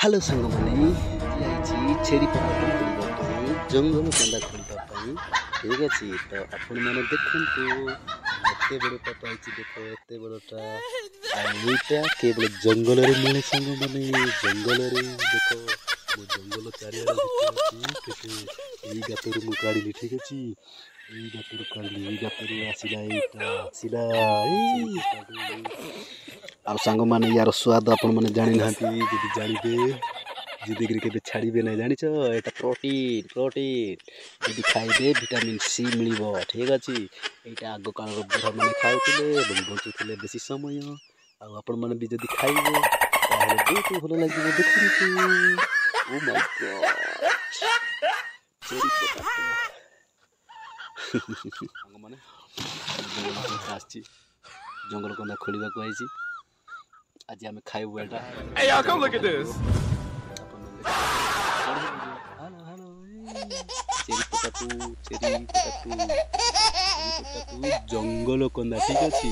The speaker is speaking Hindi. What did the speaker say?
हेलो सांग मैंने छेरी पत्ता खोलने जंगल कंदा खोलने ठीक अच्छे तो आपण मैंने देखते एत बड़ पता देख एत बड़टा आईटा केवल जंगल मिले सांग मैंने जंगल देख मो जंगल चारिया गातर मु काढ़ी ठीक अच्छे गातर काढ़ी गातर आसला आ सांग मैंने यार स्वाद आपण मैंने जानी ना जी जानते जिंदगी के छाड़े ना जान यहाँ प्रोटीन प्रोटीन जी खाइबे विटामिन सी मिल ठीक अच्छे यहाँ आग काल बुढ़ा मैंने खाऊले बचुले बेसी समय आपण मैंने भी जब खाइबे बहुत भल लगे देखते ओ माय गॉड मैंने जंगल कंदा खोलने आज आम खाइबू एटा Hey, y'all, come look at this. चेरी पटाटू जंगल कंदा ठीक अच्छे।